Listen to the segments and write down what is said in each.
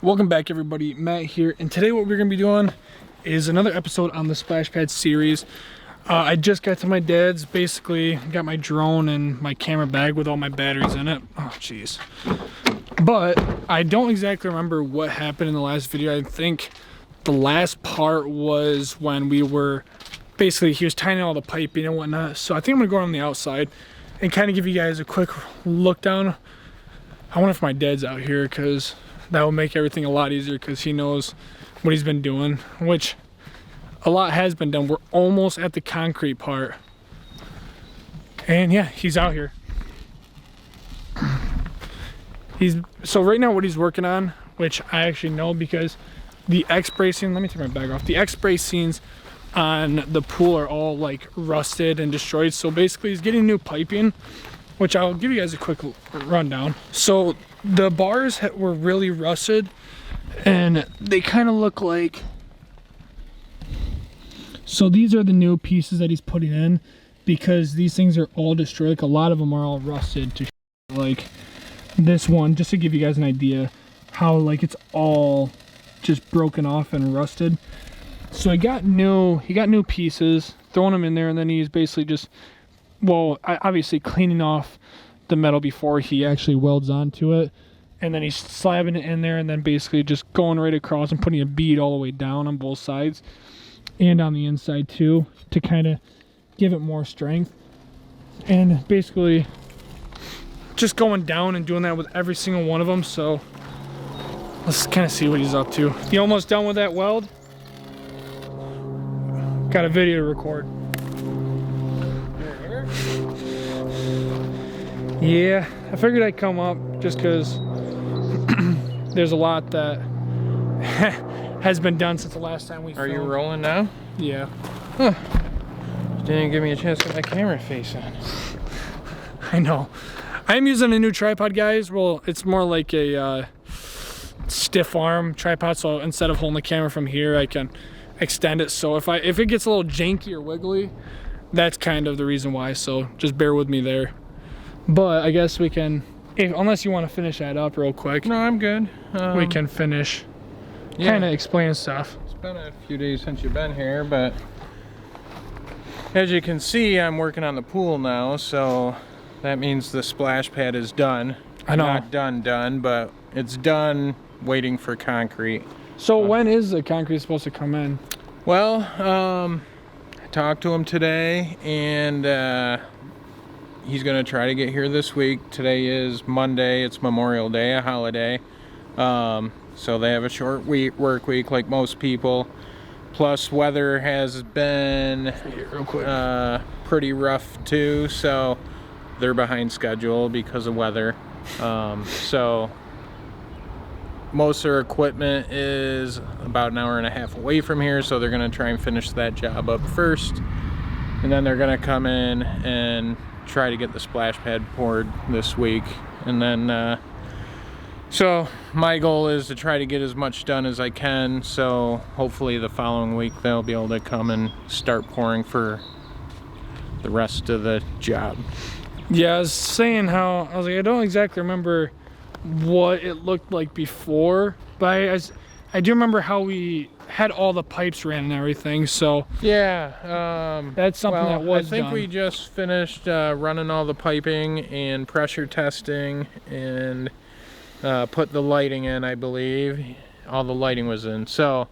Welcome back, everybody. Matt here, and today what we're going to be doing is another episode on the splash pad series. I just got to my dad's, basically got my drone and my camera bag with all my batteries in it. Oh jeez. But I don't exactly remember what happened in the last video. I think the last part was when we were basically, he was tying all the piping and whatnot. So I think I'm gonna go on the outside and kind of give you guys a quick look down. I wonder if my dad's out here, because that will make everything a lot easier, because he knows what he's been doing, which a lot has been done. We're almost at the concrete part, and yeah, he's out here. So right now what he's working on, which I actually know because the X-bracing, let me take my bag off. The X-bracings on the pool are all like rusted and destroyed. So basically he's getting new piping, which I'll give you guys a quick rundown. So the bars were really rusted, and they kind of look like, so these are the new pieces that he's putting in, because these things are all destroyed. Like, a lot of them are all rusted to like this one, just to give you guys an idea how like it's all just broken off and rusted. So he got new pieces, throwing them in there, and then he's basically just, well, obviously cleaning off the metal before he actually welds onto it, and then he's slabbing it in there, and then basically just going right across and putting a bead all the way down on both sides and on the inside too, to kind of give it more strength. And basically just going down and doing that with every single one of them. So let's kind of see what he's up to. You almost done with that weld? Got a video to record. Yeah, I figured I'd come up just because there's a lot that has been done since the last time we filmed. Are you rolling now? Yeah. Huh. Didn't give me a chance to get my camera face on. I know. I am using a new tripod, guys. Well, it's more like a stiff arm tripod, so instead of holding the camera from here, I can extend it. So if it gets a little janky or wiggly, that's kind of the reason why. So just bear with me there. But I guess we can, unless you want to finish that up real quick. No, I'm good. We can finish kind of explaining stuff. It's been a few days since you've been here, but as you can see, I'm working on the pool now, so that means the splash pad is done. I know. Not done, but it's done, waiting for concrete. So when is the concrete supposed to come in? Well, I talked to him today, and he's gonna try to get here this week. Today is Monday, it's Memorial Day, a holiday. So they have a short work week like most people. Plus weather has been pretty rough too, so they're behind schedule because of weather. So most of their equipment is about an hour and a half away from here, so they're gonna try and finish that job up first, and then they're gonna come in and try to get the splash pad poured this week. And then so my goal is to try to get as much done as I can, so hopefully the following week they'll be able to come and start pouring for the rest of the job. Yeah, I was saying how, I was like, I don't exactly remember what it looked like before, but I do remember how we had all the pipes ran and everything. So yeah, that's something that was I think done. we just finished running all the piping and pressure testing, and put the lighting in. I believe all the lighting was in. So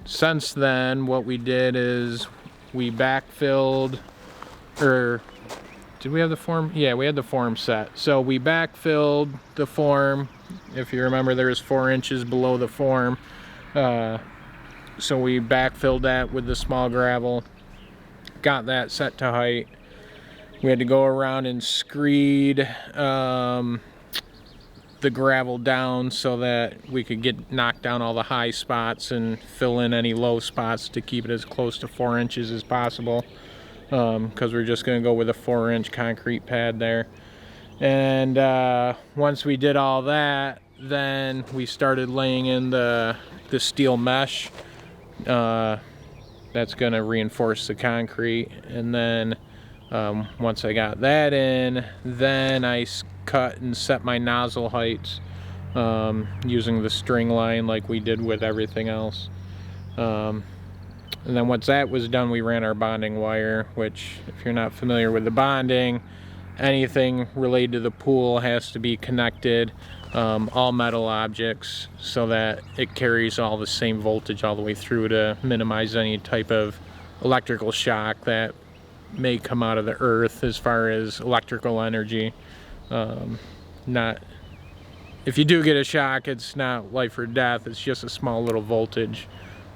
since then what we did is we backfilled, or did we have the form? Yeah, we had the form set. So we backfilled the form. If you remember, there was 4 inches below the form. So we backfilled that with the small gravel, got that set to height. We had to go around and screed the gravel down so that we could knock down all the high spots and fill in any low spots to keep it as close to 4 inches as possible, because we're just going to go with a 4-inch concrete pad there. And once we did all that, then we started laying in the steel mesh that's going to reinforce the concrete. And then once I got that in, then I cut and set my nozzle heights using the string line like we did with everything else. And then once that was done, we ran our bonding wire, which if you're not familiar with the bonding, anything related to the pool has to be connected, all metal objects, so that it carries all the same voltage all the way through to minimize any type of electrical shock that may come out of the earth as far as electrical energy. If you do get a shock, it's not life or death, it's just a small little voltage.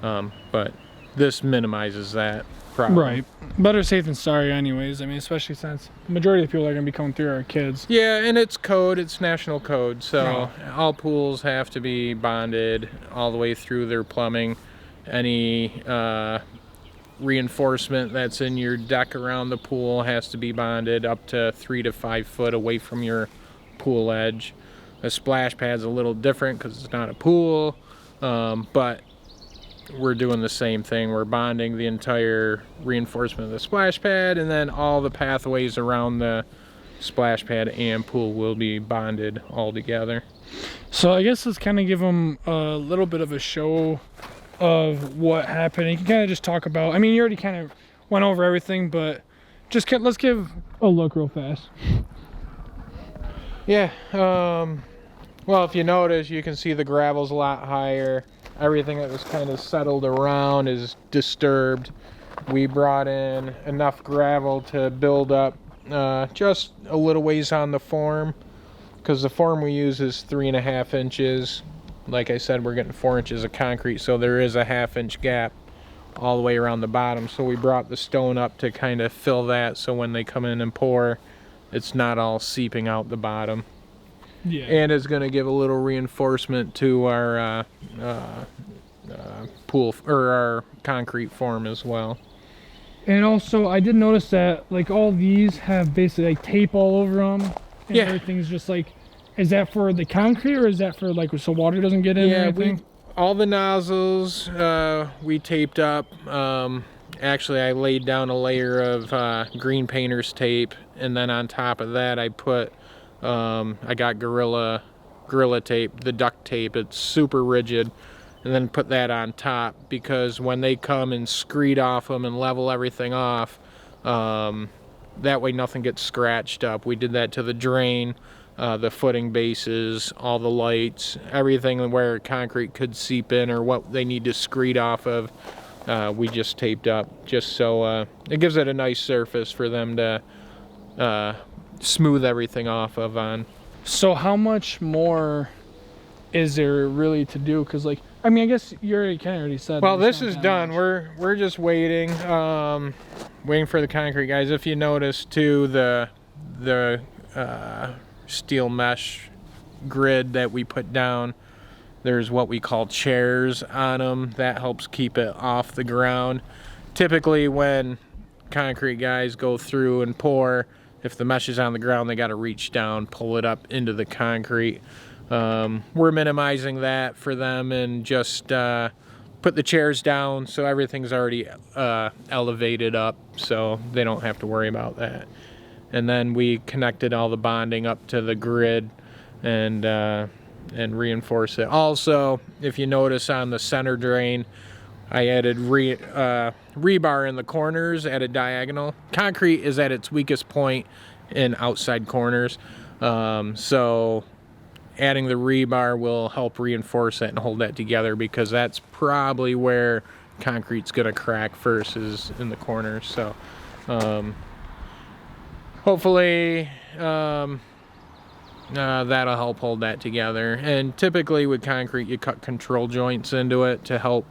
But this minimizes that problem. Right. Better safe than sorry anyways. I mean, especially since the majority of people that are going to be coming through are kids. Yeah, and it's code, it's national code, so all pools have to be bonded all the way through their plumbing. Any reinforcement that's in your deck around the pool has to be bonded up to 3 to 5 foot away from your pool edge. A splash pad's a little different because it's not a pool, but we're doing the same thing. We're bonding the entire reinforcement of the splash pad, and then all the pathways around the splash pad and pool will be bonded all together. So I guess let's kind of give them a little bit of a show of what happened. You can kind of just talk about, I mean, you already kind of went over everything, but just let's give a look real fast. Yeah, well, if you notice, you can see the gravel's a lot higher. Everything that was kind of settled around is disturbed. We brought in enough gravel to build up just a little ways on the form, because the form we use is 3.5 inches. Like I said, we're getting 4 inches of concrete, so there is a 1/2 inch gap all the way around the bottom. So we brought the stone up to kind of fill that, so when they come in and pour, it's not all seeping out the bottom. Yeah. And it's going to give a little reinforcement to our pool, or our concrete form as well. And also, I did notice that like all these have basically like tape all over them, and Yeah. everything's just like, is that for the concrete or is that for like so water doesn't get in? Yeah, or anything? all the nozzles we taped up. Actually, I laid down a layer of green painter's tape, and then on top of that, I put I got gorilla tape, the duct tape. It's super rigid, and then put that on top, because when they come and screed off them and level everything off, that way nothing gets scratched up. We did that to the drain, the footing bases, all the lights, everything where concrete could seep in or what they need to screed off of. We just taped up, just so it gives it a nice surface for them to smooth everything off of on. So how much more is there really to do? Because like, I mean, I guess you already kind of already said. Well, there's this not is that done. much. We're just waiting, waiting for the concrete guys. If you notice too, the steel mesh grid that we put down, there's what we call chairs on them. That helps keep it off the ground. Typically when concrete guys go through and pour, if the mesh is on the ground, they got to reach down, pull it up into the concrete. We're minimizing that for them, and just put the chairs down so everything's already elevated up, so they don't have to worry about that. And then we connected all the bonding up to the grid and reinforce it. Also, if you notice on the center drain, I added rebar in the corners at a diagonal. Concrete is at its weakest point in outside corners, so adding the rebar will help reinforce that and hold that together, because that's probably where concrete's going to crack first, is in the corners. So hopefully that'll help hold that together. And typically with concrete, you cut control joints into it to help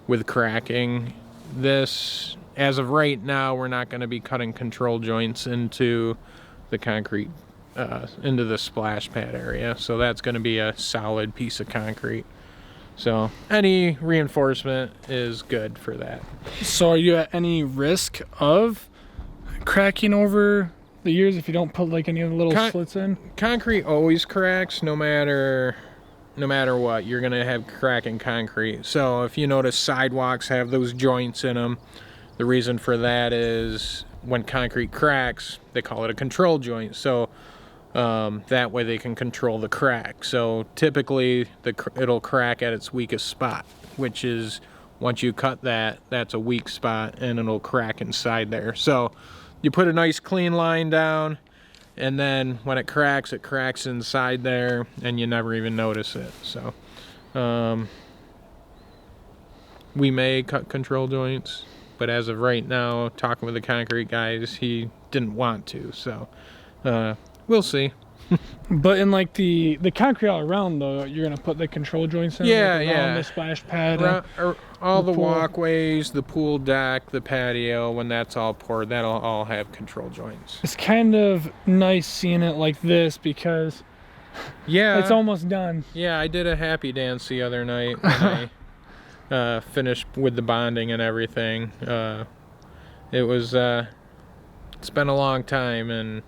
with cracking. This, as of right now, we're not going to be cutting control joints into the concrete, into the splash pad area. So that's going to be a solid piece of concrete. So any reinforcement is good for that. So are you at any risk of cracking over the years if you don't put like any of the little slits in? Concrete always cracks, no matter what. You're gonna have cracking concrete. So if you notice, sidewalks have those joints in them. The reason for that is when concrete cracks, they call it a control joint. So That way they can control the crack. So typically it'll crack at its weakest spot, which is once you cut that, that's a weak spot and it'll crack inside there. So you put a nice clean line down, and then when it cracks inside there and you never even notice it. So we may cut control joints, but as of right now, talking with the concrete guys, he didn't want to. So we'll see. But in like the concrete all around though, you're gonna put the control joints in, yeah, like around the splash pad, all the pool. walkways, the pool deck, the patio. When that's all poured, that'll all have control joints. It's kind of nice seeing it like this because it's almost done. Yeah, I did a happy dance the other night when I finished with the bonding and everything. It was it's been a long time, and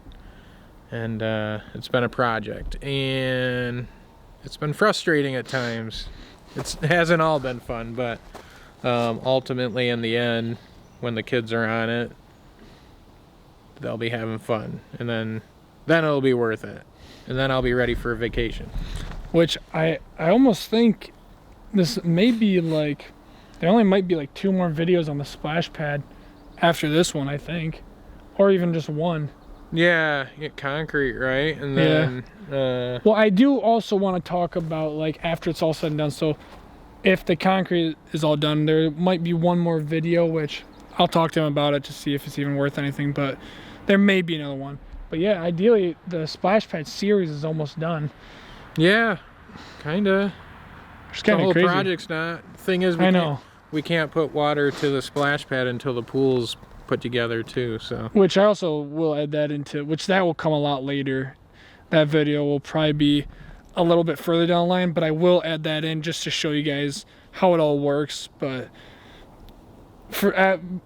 it's been a project, and it's been frustrating at times. It hasn't all been fun, but ultimately in the end, when the kids are on it, they'll be having fun, and then it'll be worth it, and then I'll be ready for a vacation. Which I almost think this may be like, there only might be like 2 more videos on the splash pad after this one, I think, or even just one. Yeah, get concrete, right? And then well, I do also want to talk about like after it's all said and done. So if the concrete is all done, there might be one more video, which I'll talk to him about it to see if it's even worth anything, but there may be another one. But yeah, ideally the splash pad series is almost done. Yeah, kinda. It's kind of whole crazy. Project's not. Thing is, we can't put water to the splash pad until the pool's put together too. So, which I also will add that into, which that will come a lot later. That video will probably be a little bit further down the line, but I will add that in just to show you guys how it all works. But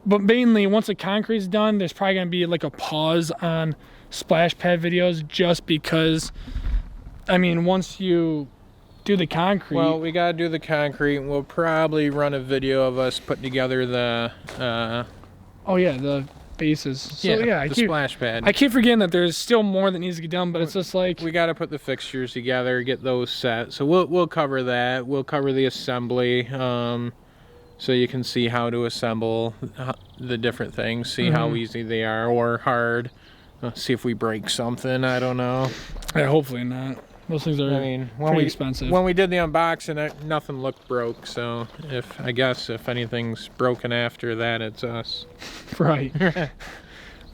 but mainly once the concrete's done, there's probably gonna be like a pause on splash pad videos, just because I mean, once you do the concrete, well, we gotta do the concrete, and we'll probably run a video of us putting together the oh yeah, the bases. So yeah, the splash pad. I keep forgetting that there's still more that needs to get done, but it's just like we got to put the fixtures together, get those set. So we'll cover that. We'll cover the assembly, so you can see how to assemble the different things, see how easy they are or hard. See if we break something. I don't know. Yeah, hopefully not. Those things are pretty expensive. When we did the unboxing, nothing looked broke. So I guess if anything's broken after that, it's us. Right.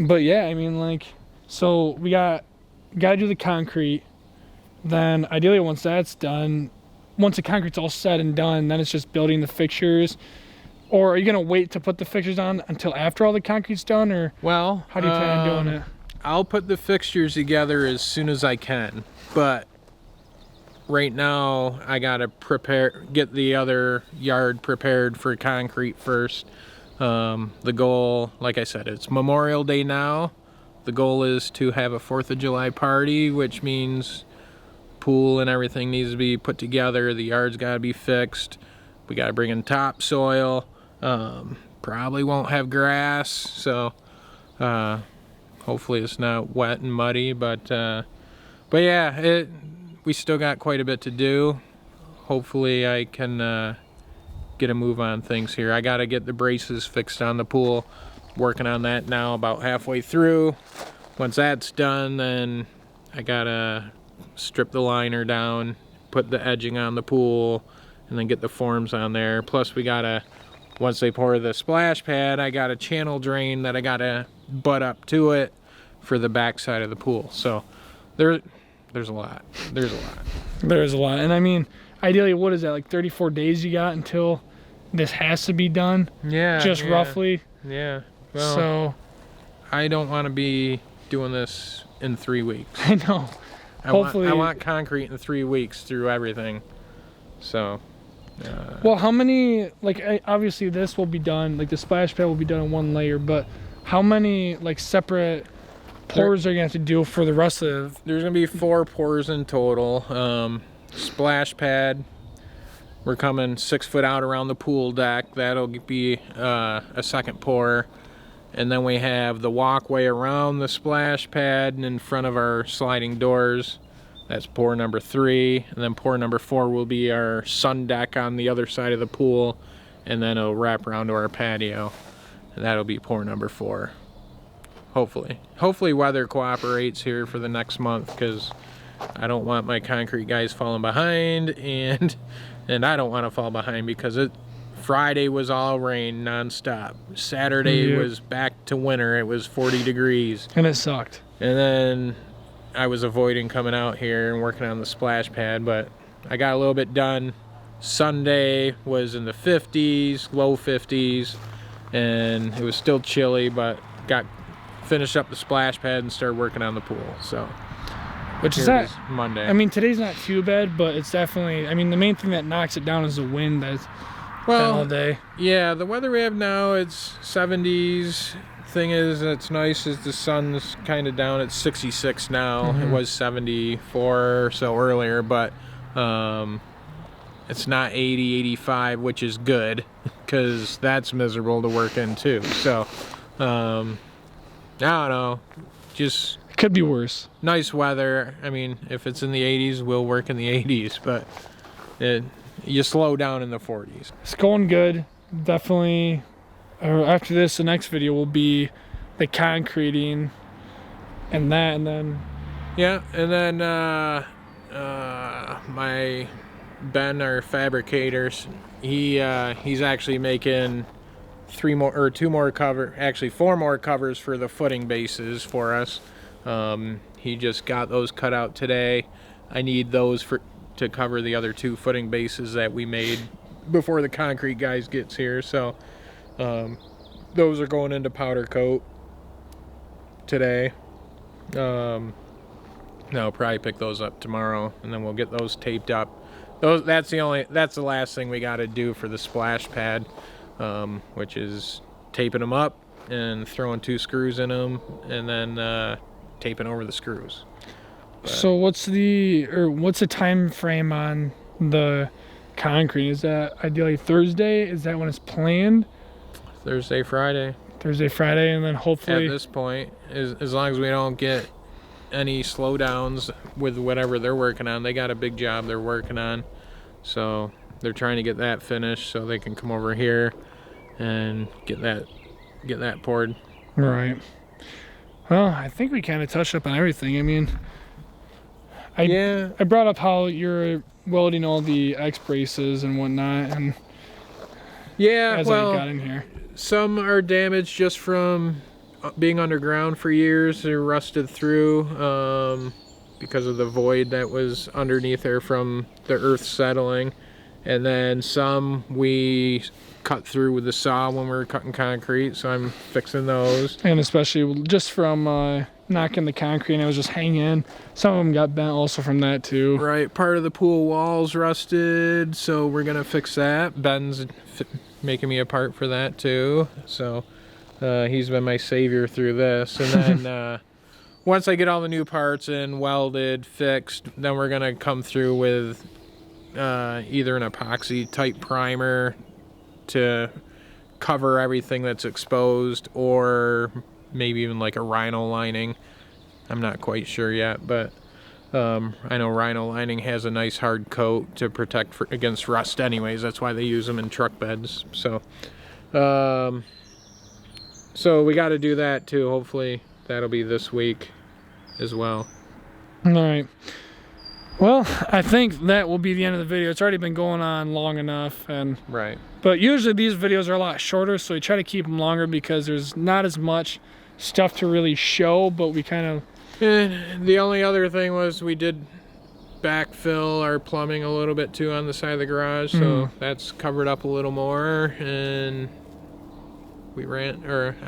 But yeah, I mean, like, so we gotta do the concrete. Then ideally, once that's done, once the concrete's all set and done, then it's just building the fixtures. Or are you gonna wait to put the fixtures on until after all the concrete's done, or well, how do you plan on doing it? I'll put the fixtures together as soon as I can, but right now I gotta get the other yard prepared for concrete first. The goal, like I said, it's Memorial Day now. The goal is to have a 4th of July party, which means pool and everything needs to be put together. The yard's gotta be fixed. We gotta bring in topsoil. Probably won't have grass, so hopefully it's not wet and muddy, but yeah, we still got quite a bit to do. Hopefully I can get a move on things here. I gotta get the braces fixed on the pool. Working on that now, about halfway through. Once that's done, then I gotta strip the liner down, put the edging on the pool, and then get the forms on there. Plus we gotta, once they pour the splash pad, I got a channel drain that I gotta butt up to it for the back side of the pool. So there's a lot. There's a lot. And I mean, ideally, what is that, like 34 days you got until this has to be done? Yeah. Just roughly. Yeah. Well, so I don't want to be doing this in 3 weeks. I know. Hopefully, I want concrete in 3 weeks through everything. So. Well, how many, like, obviously this will be done, like the splash pad will be done in one layer, but how many like separate pours are you gonna have to do for the rest of? There's gonna be 4 pours in total. Splash pad, we're coming 6 foot out around the pool deck. That'll be a second pour. And then we have the walkway around the splash pad and in front of our sliding doors. That's pour number 3. And then pour number 4 will be our sun deck on the other side of the pool. And then it'll wrap around to our patio. And that'll be pour number 4. Hopefully. Hopefully weather cooperates here for the next month, because I don't want my concrete guys falling behind, and I don't want to fall behind because Friday was all rain nonstop. Saturday was back to winter. It was 40 degrees. And it sucked. And then I was avoiding coming out here and working on the splash pad, but I got a little bit done. Sunday was in the 50s, low 50s, and it was still chilly, but finished up the splash pad and started working on the pool. So which is that Monday. I mean, today's not too bad, but it's definitely, I mean, the main thing that knocks it down is the wind that's all day. Yeah, the weather we have now, it's 70s. Thing is, that's nice, is the sun's kind of down. It's 66 now. It was 74 or so earlier, but it's not 80, 85, which is good, because that's miserable to work in too. So I don't know, just could be worse. Nice weather. I mean, if it's in the 80s, we'll work in the 80s, but you slow down in the 40s. It's going good. Definitely. After this, the next video will be the concreting and that, and then my Ben, our fabricator, he's actually making 4 more covers for the footing bases for us. He just got those cut out today. I need those to cover the other 2 footing bases that we made before the concrete guys gets here. So those are going into powder coat today. I'll probably pick those up tomorrow, and then we'll get those taped up. That's the last thing we got to do for the splash pad, which is taping them up and throwing 2 screws in them, and then taping over the screws. So what's the time frame on the concrete? Is that ideally Thursday? Is that when it's planned? Thursday, Friday, and then hopefully at this point, as long as we don't get any slowdowns with whatever they're working on. They got a big job they're working on, so they're trying to get that finished so they can come over here and get that poured. Right. Well, I think we kind of touched up on everything. I mean, I brought up how you're welding all the X braces and whatnot, and as I got in here, some are damaged just from being underground for years. They're rusted through because of the void that was underneath there from the earth settling, and then some we cut through with the saw when we were cutting concrete, so I'm fixing those. And especially just from knocking the concrete and it was just hanging. Some of them got bent also from that too. Right, part of the pool wall's rusted, so we're gonna fix that. Ben's making me a part for that too, so he's been my savior through this. And then once I get all the new parts in, welded, fixed, then we're gonna come through with either an epoxy type primer to cover everything that's exposed, or maybe even like a rhino lining. I'm not quite sure yet, but I know rhino lining has a nice hard coat to protect against rust anyways. That's why they use them in truck beds. So so we got to do that too. Hopefully that'll be this week as well. All right. Well, I think that will be the end of the video. It's already been going on long enough, and right. But usually these videos are a lot shorter, so we try to keep them longer because there's not as much stuff to really show, but we kind of... And the only other thing was we did backfill our plumbing a little bit too on the side of the garage, so that's covered up a little more, and we I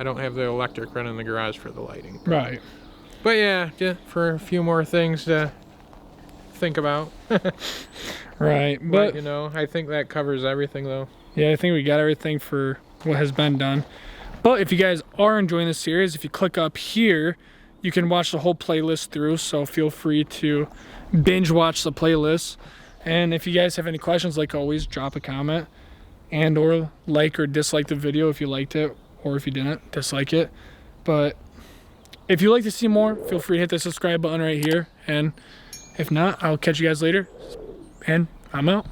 don't have the electric running in the garage for the lighting. Right. But yeah, just for a few more things to think about. Right. But you know, I think that covers everything though. Yeah, I think we got everything for what has been done. But if you guys are enjoying this series, if you click up here, you can watch the whole playlist through, so feel free to binge watch the playlist. And if you guys have any questions, like always, drop a comment and or like or dislike the video if you liked it, or if you didn't dislike it. But if you'd like to see more, feel free to hit the subscribe button right here. And if not, I'll catch you guys later. And I'm out.